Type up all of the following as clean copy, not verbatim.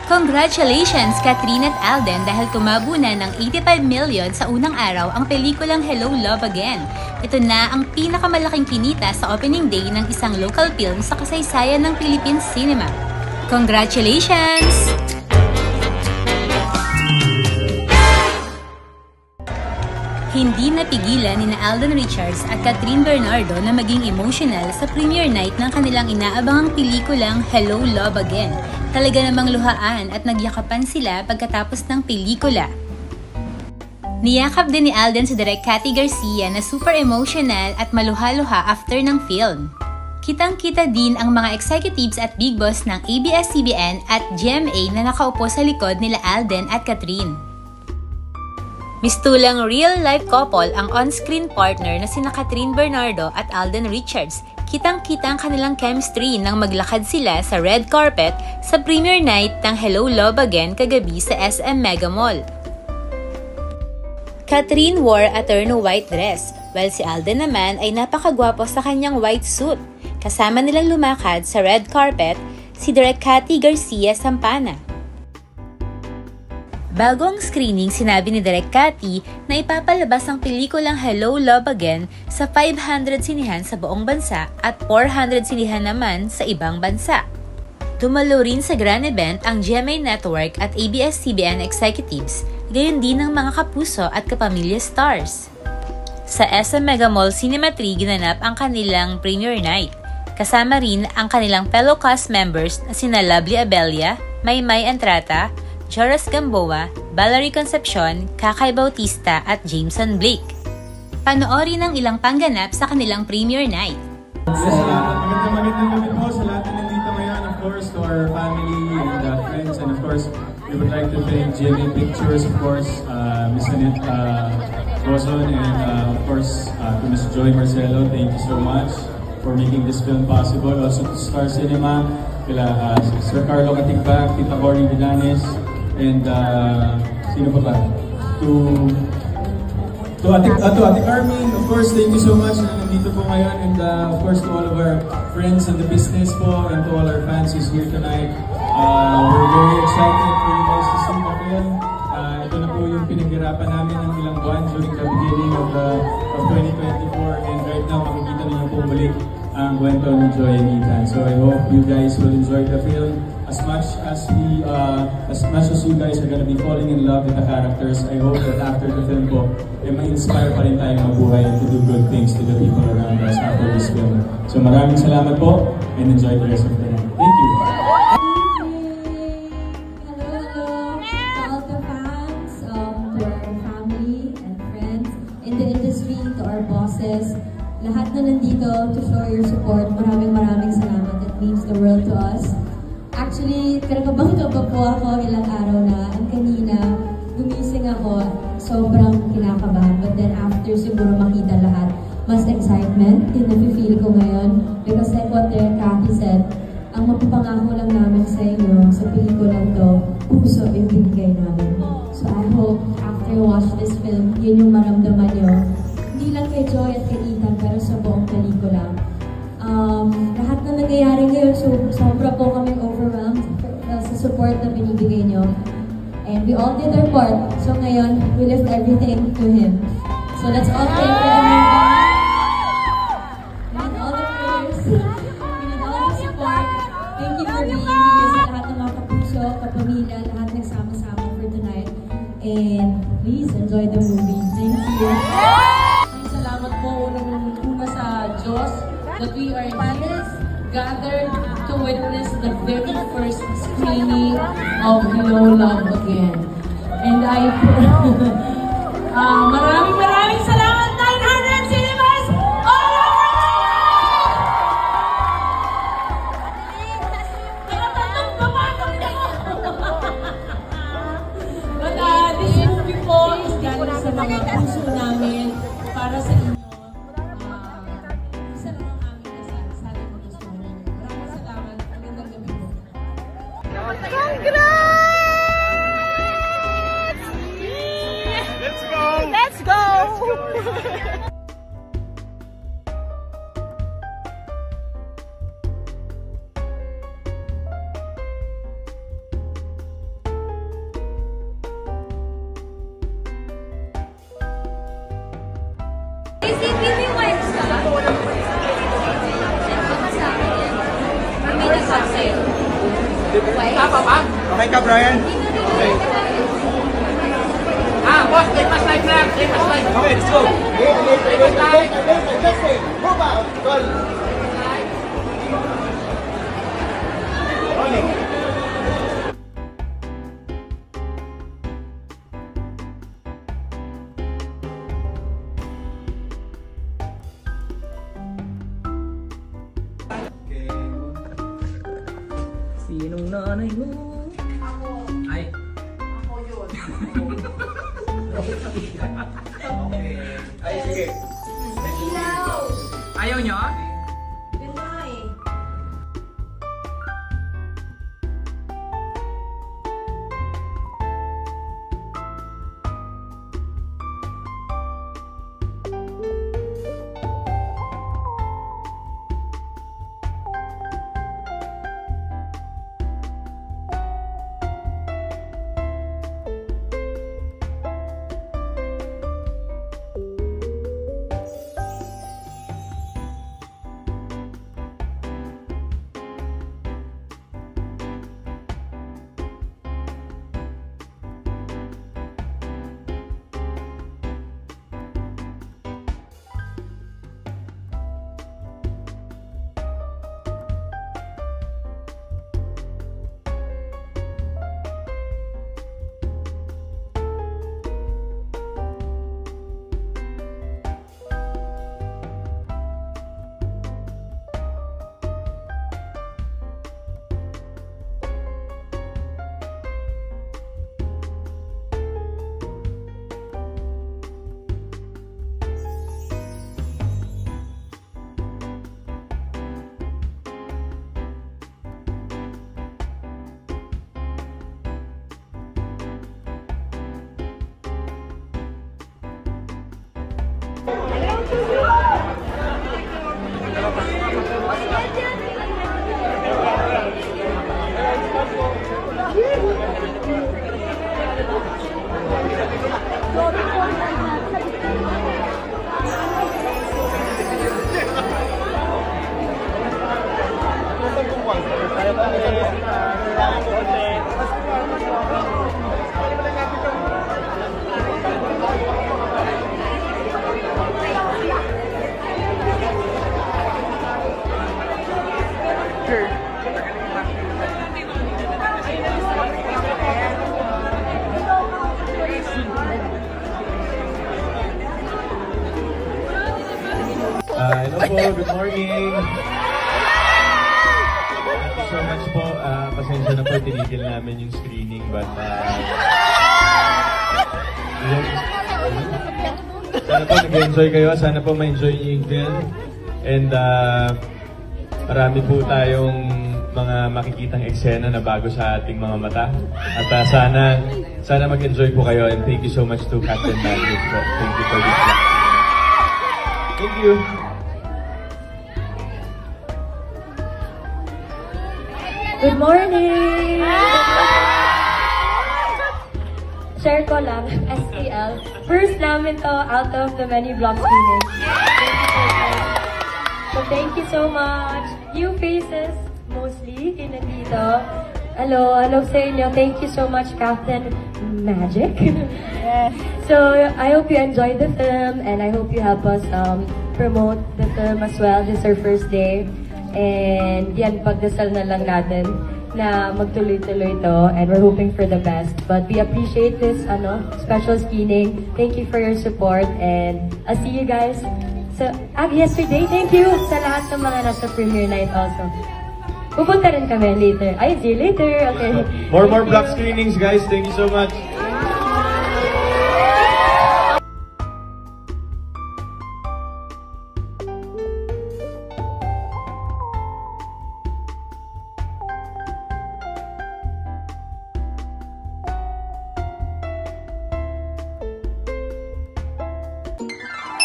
Congratulations, Kathryn at Alden dahil tumabo na ng 85 million sa unang araw ang pelikulang Hello, Love Again. Ito na ang pinakamalaking kinita sa opening day ng isang local film sa kasaysayan ng Philippine cinema. Congratulations! Hindi napigilan ni Alden Richards at Kathryn Bernardo na maging emotional sa premiere night ng kanilang inaabangang pelikulang Hello, Love Again. Talaga namang luhaan at nagyakapan sila pagkatapos ng pelikula. Niyakap din ni Alden si Direk Cathy Garcia na super emotional at maluha-luha after ng film. Kitang-kita din ang mga executives at big boss ng ABS-CBN at GMA na nakaupo sa likod nila Alden at Kathryn. Mistulang real-life couple ang on-screen partner na sina Kathryn Bernardo at Alden Richards. Kitang-kita ang kanilang chemistry nang maglakad sila sa red carpet sa premiere night ng Hello, Love Again kagabi sa SM Mega Mall. Kathryn wore a terno white dress, while si Alden naman ay napakagwapo sa kanyang white suit. Kasama nilang lumakad sa red carpet si Direk Cathy Garcia Sampana. Bago ang screening, sinabi ni Direk Cathy na ipapalabas ang pelikulang Hello, Love Again sa 500 sinihan sa buong bansa at 400 sinihan naman sa ibang bansa. Dumalo rin sa grand event ang GMA Network at ABS-CBN executives, gayon din ng mga kapuso at kapamilya stars. Sa SM Mega Mall Cinema 3 ginanap ang kanilang premiere night. Kasama rin ang kanilang fellow cast members na sina Lovely Abella, Maymay Entrata, Joras Gamboa, Valerie Concepcion, Kakay Bautista at Jameson Blake. Panoorin ang ilang pangganap sa kanilang premiere night. Magandang gabi po sa lahat na nandito ngayon, of course, to our family and friends, and of course, we would like to thank GMA Pictures, of course, Miss Annette Rosson, and of course, to Miss Joy Marcelo. Thank you so much for making this film possible. Also to Star Cinema, kila Sir Carlo Katigbak, Tita Cory Villanes, and sino pa ba? To Ate Carmen, of course, thank you so much na nandito po ngayon, and of course to all of our friends in the business po, and to all our fans who's here tonight. We're very excited for you guys to see the film. Ito na po yung pinaghirapan namin ng ilang buwan during the beginning of 2024, and right now makikita niyo po muli ang kwento ni Joy and Ethan. So I hope you guys will enjoy the film as much as you guys are gonna be falling in love with the characters. I hope that after the film po, ma-inspire pa rin tayo mabuhay and to do good things to the people around us after this film. So maraming salamat po, and enjoy the rest of the night. Thank you! Hello to all the fans, to our family and friends in the industry, to our bosses, lahat na nandito to show your support. Maraming salamat. It means the world to us. Actually, kinakabang-kaba po ako ilang araw na. Ang kanina, gumising ako, sobrang kinakabahan. But then after siguro makita lahat, mas excitement din na-feel ko ngayon. Because like what Cathy said, ang mapapangako lang namin sa inyo, sa pelikulang to, puso yung binigay namin. So I hope after you watch this film, yun yung maramdaman nyo. Hindi lang kay Joy at kay Ethan, pero sa buong pelikula. Lahat na nangyayari ngayon, so sobra po kaming overwhelmed sa support na binibigay nyo. And we all did our part. So ngayon, we lift everything to Him. So let's all pray for the movie. We need all the prayers. We need all the support. Thank you for being here sa lahat ng mga kapuso, kapamilya, lahat nagsama-sama for tonight. And please enjoy the movie. Thank you. Salamat po una sa Diyos that we are here gathered to witness the very first screening of Hello, Love Again. And maraming salamat, 900 cinemas all over the world! Nakatatlong pamatang na ko! But this movie po is galing sa mga puso namin para sa inyo. Congrats! Let's go! Tama ba? Okay ka, Brian? Okay. Boss, take mas live na. Take mas live. Okay, let's go. Move out. Goal. Rolling. Sinong nanay mo? Ay. Ay, sige. Ayaw nyo? Hello po, good morning. Thank you so much po. Pasensya na po, tinigil namin yung screening, but sana po nag-enjoy kayo. Sana po ma-enjoy niyo yung film. And marami po tayong mga makikitang eksena na bago sa ating mga mata. At sana mag-enjoy po kayo. And thank you so much to Captain Magic po. Thank you for this vlog. Thank you. Good morning! Share ko lang, STL. First namin to out of the many vlog screenings. So thank you so much. New faces, mostly, nandito. Hello sa inyo. Thank you so much, Captain Magic. Yes. So I hope you enjoyed the film and I hope you help us promote the film as well. This is our first day. And yan, pagdasal na lang natin na magtuloy-tuloy to and we're hoping for the best. But we appreciate this special screening. Thank you for your support and I'll see you guys yesterday. Thank you sa lahat ng mga nasa premiere night also. Pupunta rin kami later. See you later. Okay. More vlog screenings, guys. Thank you so much.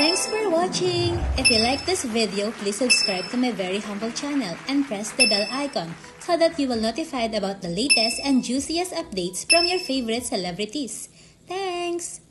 Thanks for watching! If you like this video, please subscribe to my very humble channel and press the bell icon so that you will notified about the latest and juiciest updates from your favorite celebrities. Thanks!